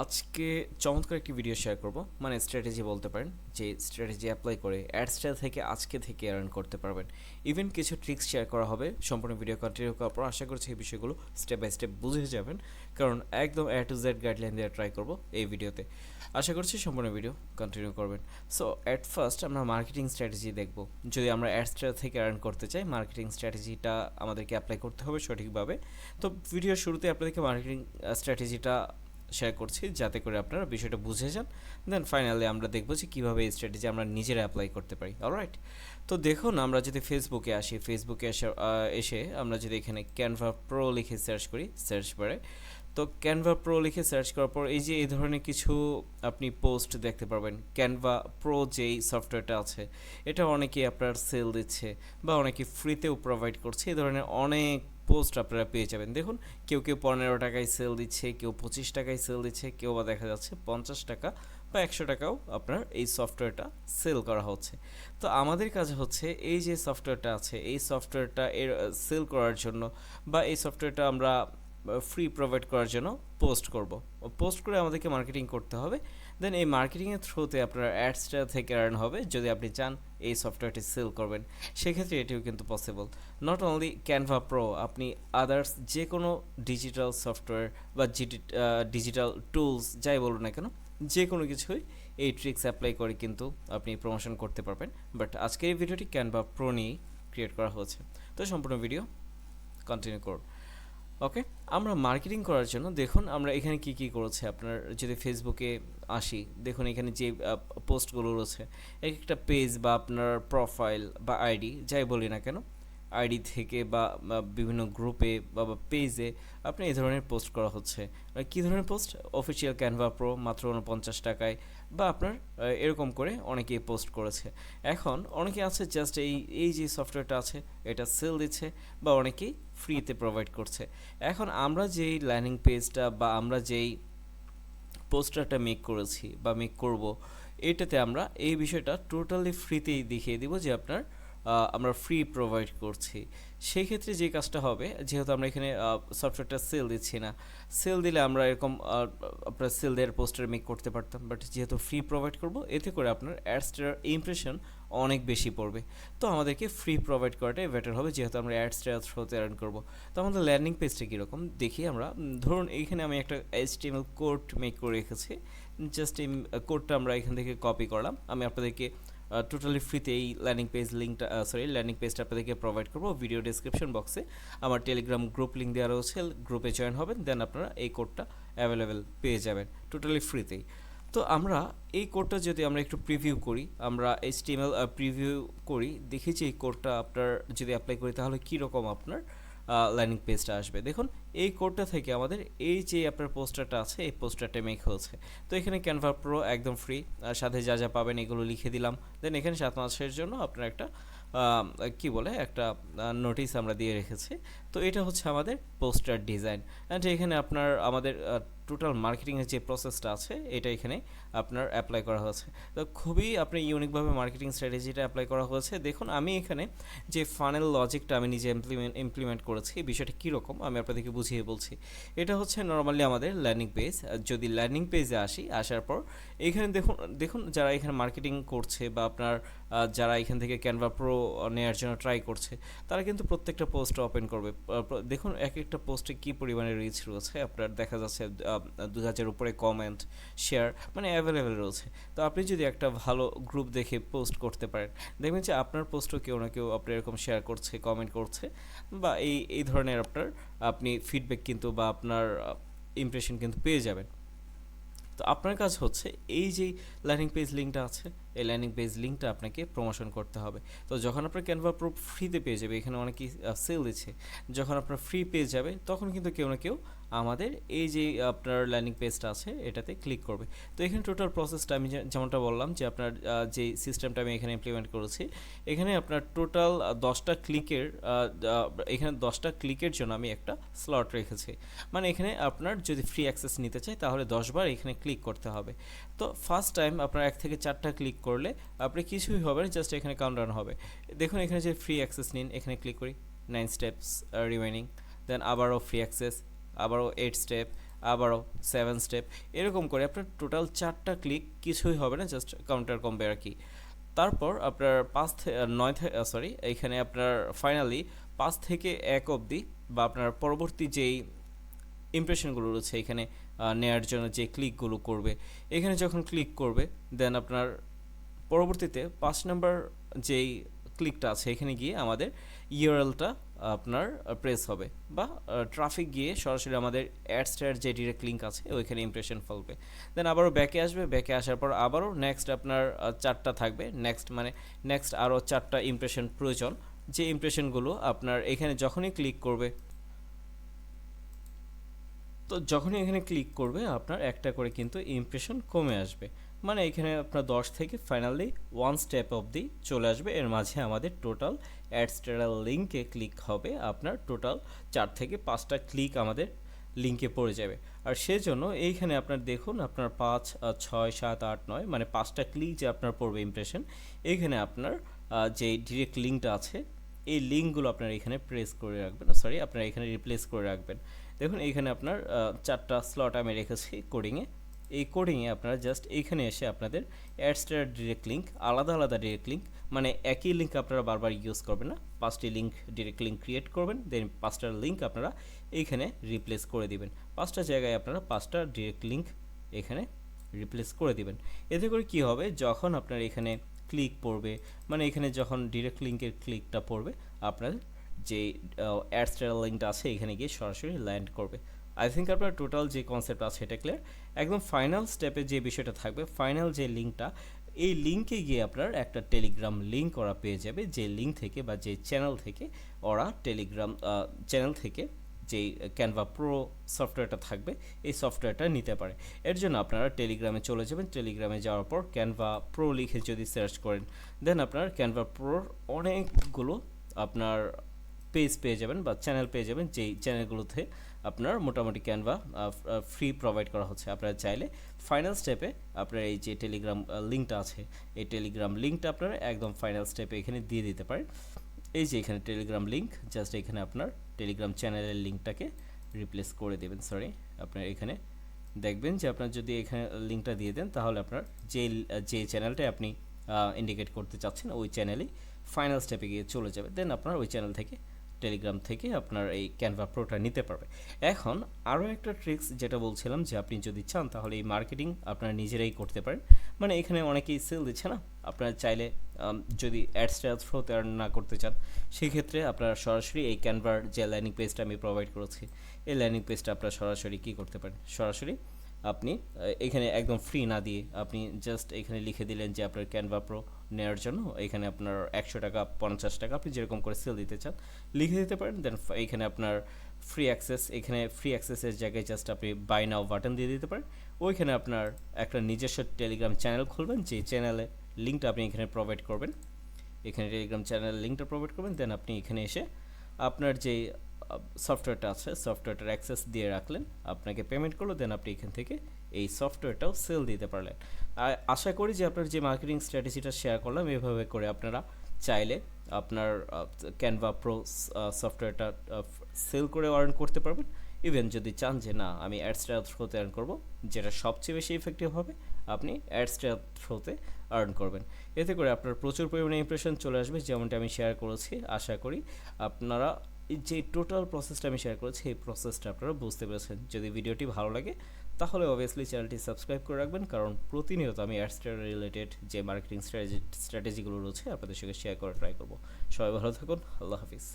আজকে চমৎকার একটি ভিডিও শেয়ার করব, মানে স্ট্র্যাটেজি বলতে পারেন, যে স্ট্র্যাটেজি অ্যাপ্লাই করে অ্যাডসটা থেকে আজকে থেকে আর্ন করতে পারবেন। ইভেন কিছু ট্রিক্স শেয়ার করা হবে। সম্পূর্ণ ভিডিও কন্টিনিউ করার পর আশা করছি এই বিষয়গুলো স্টেপ বাই স্টেপ বুঝে যাবেন, কারণ একদম এ টু জেড গাইডলাইন দিয়ে ট্রাই করব এই ভিডিওতে। আশা করছি সম্পূর্ণ ভিডিও কন্টিনিউ করবেন। সো অ্যাট ফার্স্ট আমরা মার্কেটিং স্ট্র্যাটেজি দেখব। যদি আমরা অ্যাডসটা থেকে আর্ন করতে চাই, মার্কেটিং স্ট্র্যাটেজিটা আমাদেরকে অ্যাপ্লাই করতে হবে সঠিকভাবে। তো ভিডিওর শুরুতে আপনাদেরকে মার্কেটিং স্ট্র্যাটেজিটা শেয়ার করছি, যাতে করে আপনারা বিষয়টা বুঝে যান। দেন ফাইনালি আমরা দেখব যে কীভাবে এই স্ট্র্যাটেজি আমরা নিজেরা অ্যাপ্লাই করতে পারি। অলরাইট, তো দেখুন আমরা যদি ফেসবুকে আসি, ফেসবুকে এসে আমরা যদি এখানে ক্যানভা প্রো লিখে সার্চ করি সার্চ বারে, তো ক্যানভা প্রো লিখে সার্চ করার পর এই যে এই ধরনের কিছু আপনি পোস্ট দেখতে পারবেন। ক্যানভা প্রো যেই সফটওয়্যারটা আছে, এটা অনেকেই আপনার সেল দিচ্ছে বা অনেকে ফ্রিতেও প্রোভাইড করছে। এই ধরনের অনেক পোস্ট আপনারা পেয়ে যাবেন। দেখুন, কেউ কেউ 15 টাকায় সেল দিচ্ছে, কেউ 25 টাকায় সেল দিচ্ছে, কেউ বা দেখা যাচ্ছে 50 টাকা বা 100 টাকাও আপনার এই সফটওয়্যারটা সেল করা হচ্ছে। তো আমাদের কাজ হচ্ছে এই যে সফটওয়্যারটা আছে, এই সফটওয়্যারটা এর সেল করার জন্য বা এই সফটওয়্যারটা আমরা ফ্রি প্রোভাইড করার জন্য পোস্ট করব। পোস্ট করে আমাদেরকে মার্কেটিং করতে হবে। দেন এই মার্কেটিংয়ের থ্রুতে আপনার অ্যাডসটা থেকে আর্ন হবে। যদি আপনি চান এই সফটওয়্যারটি সেল করবেন, সেক্ষেত্রে এটিও কিন্তু possible. Not only Canva pro, আপনি আদার্স যে কোনো ডিজিটাল সফটওয়্যার বা ডিজিটাল টুলস যাই বলুন না কেন, যে কোনো কিছুই এই ট্রিক্স অ্যাপ্লাই করে কিন্তু আপনি প্রমোশন করতে পারবেন। বাট আজকের এই ভিডিওটি ক্যানভা প্রো নিয়েই ক্রিয়েট করা হয়েছে। তো সম্পূর্ণ ভিডিও কন্টিনিউ করুন। ওকে, আমরা মার্কেটিং করার জন্য দেখুন আমরা এখানে কি কি করেছি। আপনার যদি ফেসবুকে আসি, দেখুন এখানে যে পোস্টগুলো রয়েছে, এক একটা পেজ বা আপনার প্রোফাইল বা আইডি যাই বলি না কেন, আইডি থেকে বা বিভিন্ন গ্রুপে বা পেজে আপনি এই ধরনের পোস্ট করা হচ্ছে। কী ধরনের পোস্ট? অফিসিয়াল ক্যানভা প্রো মাত্র 49 টাকায়, বা আপনার এরকম করে অনেকেই পোস্ট করেছে। এখন অনেকে আছে জাস্ট এই এই যে সফটওয়্যারটা আছে এটা সেল দিচ্ছে, বা অনেকেই ফ্রিতে প্রোভাইড করছে। এখন আমরা যেই ল্যান্ডিং পেজটা বা আমরা যেই পোস্টারটা মেক করেছি বা মেক করব, এটাতে আমরা এই বিষয়টা টোটালি ফ্রিতেই দেখিয়ে দিব যে আপনার আমরা ফ্রি প্রোভাইড করছি। সেই ক্ষেত্রে যে কাজটা হবে, যেহেতু আমরা এখানে সফটওয়্যারটা সেল দিচ্ছি না, সেল দিলে আমরা এরকম আপনার সেল দেওয়ার পোস্টার মেক করতে পারতাম। বাট যেহেতু ফ্রি প্রোভাইড করব, এতে করে আপনার অ্যাডসটার ইমপ্রেশন অনেক বেশি পড়বে। তো আমাদেরকে ফ্রি প্রোভাইড করাটাই বেটার হবে, যেহেতু আমরা অ্যাডসটার থ্রুতে আর্ন করব। তো আমাদের ল্যান্ডিং পেজটা কীরকম দেখি আমরা। ধরুন এইখানে আমি একটা HTML কোড মেক করে রেখেছি। জাস্ট এই কোডটা আমরা এখান থেকে কপি করলাম। আমি আপনাদেরকে টোটালি ফ্রিতে এই ল্যান্ডিং পেজ লিঙ্কটা ল্যান্ডিং পেজটা আপনাদেরকে প্রোভাইড করবো। ভিডিও ডিসক্রিপশন বক্সে আমার টেলিগ্রাম গ্রুপ লিঙ্ক দেওয়া রয়েছে, গ্রুপে জয়েন হবেন। দেন আপনারা এই কোডটা অ্যাভেলেবেল পেয়ে যাবেন টোটালি ফ্রিতেই। তো আমরা এই কোডটা যদি আমরা একটু প্রিভিউ করি, আমরা HTML প্রিভিউ করি, দেখি যে এই কোডটা আপনার যদি অ্যাপ্লাই করি তাহলে কীরকম আপনার ল্যান্ডিং পেজটা আসবে। দেখুন এই কোডটা থেকে আমাদের এই যে আপনার পোস্টারটা আছে, এই পোস্টারটা মেক হয়েছে। তো এখানে ক্যানভা প্রো একদম ফ্রি, সাথে যা যা পাবেন এগুলো লিখে দিলাম। দেন এখানে 7 মাসের জন্য আপনার একটা কি বলে একটা নোটিস আমরা দিয়ে রেখেছি। তো এটা হচ্ছে আমাদের পোস্টার ডিজাইন। অ্যান্ড এখানে আপনার আমাদের টোটাল মার্কেটিংয়ের যে প্রসেসটা আছে এটা এখানে আপনার অ্যাপ্লাই করা হয়েছে। তো খুবই আপনি ইউনিকভাবে মার্কেটিং স্ট্র্যাটেজিটা অ্যাপ্লাই করা হয়েছে। দেখুন আমি এখানে যে ফানেল লজিকটা আমি নিজে ইমপ্লিমেন্ট করেছি, এই বিষয়টা কীরকম আমি আপনাদেরকে বুঝিয়ে বলছি। এটা হচ্ছে নর্মালি আমাদের ল্যান্ডিং পেজ। যদি ল্যান্ডিং পেজে আসার পর এখানে দেখুন দেখুন যারা এখানে মার্কেটিং করছে বা আপনার যারা এখান থেকে ক্যানভা প্রো নেওয়ার জন্য ট্রাই করছে, তারা কিন্তু প্রত্যেকটা পোস্ট ওপেন করবে। দেখুন এক একটা পোস্টে কী পরিমাণে রিচ রয়েছে, আপনার দেখা যাচ্ছে 2000 উপরে কমেন্ট শেয়ার মানে অ্যাভেলেবেল রয়েছে। তো আপনি যদি একটা ভালো গ্রুপ দেখে পোস্ট করতে পারেন, দেখবেন যে আপনার পোস্টও কেউ না কেউ আপনি এরকম শেয়ার করছে, কমেন্ট করছে, বা এই ধরনের আপনি ফিডব্যাক কিন্তু বা আপনার ইমপ্রেশন কিন্তু পেয়ে যাবেন। তো আপনার কাজ হচ্ছে এই যে ল্যান্ডিং পেজ লিঙ্কটা আছে, এই ল্যান্ডিং পেজ লিঙ্কটা আপনাকে প্রমোশন করতে হবে। তো যখন আপনার ক্যানভা প্রো ফ্রিতে পেয়ে যাবে, এখানে অনেকেই সেল দিচ্ছে, যখন আপনার ফ্রি পেয়ে যাবে তখন কিন্তু কেউ না কেউ আমাদের এই যে আপনার ল্যান্ডিং পেজটা আছে এটাতে ক্লিক করবে। তো এখানে টোটাল প্রসেসটা আমি যেমনটা বললাম যে আপনার যে সিস্টেমটা আমি এখানে ইমপ্লিমেন্ট করেছি, এখানে আপনার টোটাল 10টা ক্লিকের এখানে 10টা ক্লিকের জন্য আমি একটা স্লট রেখেছি। মানে এখানে আপনার যদি ফ্রি অ্যাক্সেস নিতে চাই তাহলে 10 বার এখানে ক্লিক করতে হবে। তো ফার্স্ট টাইম আপনার 1 থেকে 4টা ক্লিক করলে আপনি কিছুই হবে না, জাস্ট এখানে কাউন্টডাউন হবে। দেখুন এখানে যে ফ্রি অ্যাক্সেস নিন, এখানে ক্লিক করি, 9 স্টেপস রিমেইনিং। দেন আবারও ফ্রি অ্যাক্সেস, আবারও 8 স্টেপ, আবারও 7 স্টেপ, এরকম করে আপনার টোটাল 4টা ক্লিক, কিছুই হবে না, জাস্ট কাউন্টার কমবে আর কি। তারপর আপনার 9 এইখানে আপনার ফাইনালি 5 থেকে 1 অবধি বা আপনার পরবর্তী যেই ইমপ্রেশনগুলো রয়েছে এখানে নেয়ার জন্য যে ক্লিকগুলো করবে, এখানে যখন ক্লিক করবে দেন আপনার পরবর্তীতে 5 নম্বর যেই ক্লিকটা আছে এখানে গিয়ে আমাদের ইউআরএলটা আপনার প্রেস হবে বা ট্রাফিক গিয়ে সরাসরি আমাদের অ্যাডসটার যে ডিরেক্ট লিঙ্ক আছে ওইখানে ইমপ্রেশন ফেলবে। দেন আবারও ব্যাকে আসবে, ব্যাকে আসার পর আবারও নেক্সট আপনার 4টা থাকবে, নেক্সট আরও 4টা ইমপ্রেশন প্রয়োজন, যে ইমপ্রেশনগুলো আপনার এখানে যখনই ক্লিক করবে, তো যখনই এখানে ক্লিক করবে আপনার একটা করে কিন্তু ইমপ্রেশন কমে আসবে, মানে এখানে আপনার 10 থেকে ফাইনালি 1 স্টেপ অবধি চলে আসবে। এর মাঝে আমাদের টোটাল অ্যাডস্টারাল লিঙ্কে ক্লিক হবে আপনার টোটাল 4 থেকে 5টা ক্লিক আমাদের লিঙ্কে পড়ে যাবে। আর সেজন্য এইখানে আপনার দেখুন আপনার 5, 6, 7, 8, 9 মানে 5টা ক্লিক যে আপনার পড়বে ইমপ্রেশন, এইখানে আপনার যে ডিরেক্ট লিঙ্কটা আছে এই লিঙ্কগুলো আপনার এখানে প্রেস করে রাখবেন, সরি আপনার এখানে রিপ্লেস করে রাখবেন। দেখুন এইখানে আপনার 4টা স্লট আমি রেখেছি কোডিংয়ে, এই কোডিংয়ে আপনারা জাস্ট এইখানে এসে আপনাদের অ্যাডস্টার ডিরেক্ট লিঙ্ক, আলাদা আলাদা ডিরেক্ট লিঙ্ক, মানে একই লিঙ্ক আপনারা বারবার ইউজ করবেন না, 5টি লিঙ্ক ডিরেক্ট লিঙ্ক ক্রিয়েট করবেন, দেন 5টার লিঙ্ক আপনারা এইখানে রিপ্লেস করে দিবেন। 5টা জায়গায় আপনারা 5টা ডিরেক্ট লিঙ্ক এখানে রিপ্লেস করে দিবেন। এতে করে কি হবে, যখন আপনার এখানে ক্লিক পড়বে, মানে এখানে যখন ডিরেক্ট লিঙ্কের ক্লিকটা পড়বে আপনার যে অ্যাডস্টার লিঙ্কটা আছে এখানে গিয়ে সরাসরি ল্যান্ড করবে। আই থিঙ্ক আপনার টোটাল যে কনসেপ্ট আছে এটা ক্লিয়ার। একদম ফাইনাল স্টেপে যে বিষয়টা থাকবে, ফাইনাল যে লিঙ্কটা, এই লিঙ্কে গিয়ে আপনার একটা টেলিগ্রাম লিঙ্ক ওরা পেয়ে যাবে, যে লিঙ্ক থেকে বা যে চ্যানেল থেকে ওরা টেলিগ্রাম চ্যানেল থেকে যেই ক্যানভা প্রো সফটওয়্যারটা থাকবে এই সফটওয়্যারটা নিতে পারে। এর জন্য আপনারা টেলিগ্রামে চলে যাবেন, টেলিগ্রামে যাওয়ার পর ক্যানভা প্রো লিখে যদি সার্চ করেন দেন আপনার ক্যানভা প্রোর অনেকগুলো আপনার পেজ পেয়ে যাবেন বা চ্যানেল পেয়ে যাবেন, যেই চ্যানেলগুলোতে আপনার মোটামুটি ক্যানভা ফ্রি প্রোভাইড করা হচ্ছে। আপনারা চাইলে ফাইনাল স্টেপে আপনার এই যে টেলিগ্রাম লিঙ্কটা আছে এই টেলিগ্রাম লিঙ্কটা আপনারা একদম ফাইনাল স্টেপে এখানে দিয়ে দিতে পারেন। এই যে এখানে টেলিগ্রাম লিঙ্ক, জাস্ট এখানে আপনার টেলিগ্রাম চ্যানেলের লিঙ্কটাকে রিপ্লেস করে দেবেন, সরি আপনার এখানে দেখবেন যে আপনার যদি এখানে লিঙ্কটা দিয়ে দেন তাহলে আপনার যে চ্যানেলটাই আপনি ইন্ডিকেট করতে চাচ্ছেন ওই চ্যানেলেই ফাইনাল স্টেপে গিয়ে চলে যাবে, দেন আপনার ওই চ্যানেল থেকে টেলিগ্রাম থেকে আপনার এই ক্যানভা প্রোটা নিতে পারবে। এখন আরও একটা ট্রিক্স যেটা বলছিলাম যে আপনি যদি চান তাহলে এই মার্কেটিং আপনারা নিজেরাই করতে পারেন, মানে এখানে অনেকেই সেল দিচ্ছে না, আপনারা চাইলে যদি অ্যাডস থ্রোতে আর্ন না করতে চান সেক্ষেত্রে আপনারা সরাসরি এই ক্যানভার যে ল্যান্ডিং পেজটা আমি প্রোভাইড করেছি এই ল্যান্ডিং পেজটা আপনারা সরাসরি কী করতে পারেন, সরাসরি আপনি এখানে একদম ফ্রি না দিয়ে আপনি জাস্ট এখানে লিখে দিলেন যে আপনার ক্যানভা প্রো নেওয়ার জন্য এখানে আপনার 100 টাকা 50 টাকা আপনি যেরকম করে সেল দিতে চান লিখে দিতে পারেন। দেন এখানে আপনার ফ্রি অ্যাক্সেস, এখানে ফ্রি অ্যাক্সেসের জায়গায় জাস্ট আপনি বাই নাও বাটন দিয়ে দিতে পারেন। ওইখানে আপনার একটা নিজস্ব টেলিগ্রাম চ্যানেল খুলবেন, যে চ্যানেলে লিঙ্কটা আপনি এখানে প্রোভাইড করবেন, এখানে টেলিগ্রাম চ্যানেল লিঙ্কটা প্রোভাইড করবেন। দেন আপনি এখানে এসে আপনার যে সফটওয়্যারটা আছে সফটওয়্যারটার অ্যাক্সেস দিয়ে রাখলেন, আপনাকে পেমেন্ট করলো, দেন আপনি এখান থেকে এই সফটওয়্যারটাও সেল দিতে পারলেন। আশা করি যে আপনার যে মার্কেটিং স্ট্র্যাটেজিটা শেয়ার করলাম এভাবে করে আপনারা চাইলে আপনার ক্যানভা প্রো সফটওয়্যারটা সেল করে আর্ন করতে পারবেন। ইভেন যদি চান যে না আমি অ্যাডস্টার থ্রোতে আর্ন করব, যেটা সবচেয়ে বেশি ইফেক্টিভ হবে আপনি অ্যাডস্টার থ্রোতে আর্ন করবেন। এতে করে আপনার প্রচুর পরিমাণে ইমপ্রেশন চলে আসবে, যেমনটা আমি শেয়ার করেছি। আশা করি আপনারা যে টোটাল প্রসেসটা আমি শেয়ার করেছি এই প্রসেসটা আপনারা বুঝতে পেরেছেন। যদি ভিডিওটি ভালো লাগে তাহলে অবভিয়াসলি চ্যানেলটি সাবস্ক্রাইব করে রাখবেন, কারণ প্রতিনিয়ত আমি অ্যাডস্টার রিলেটেড যে মার্কেটিং স্ট্র্যাটেজিগুলো রয়েছে আপনাদের সঙ্গে শেয়ার করার ট্রাই করব। সবাই ভালো থাকুন, আল্লাহ হাফিজ।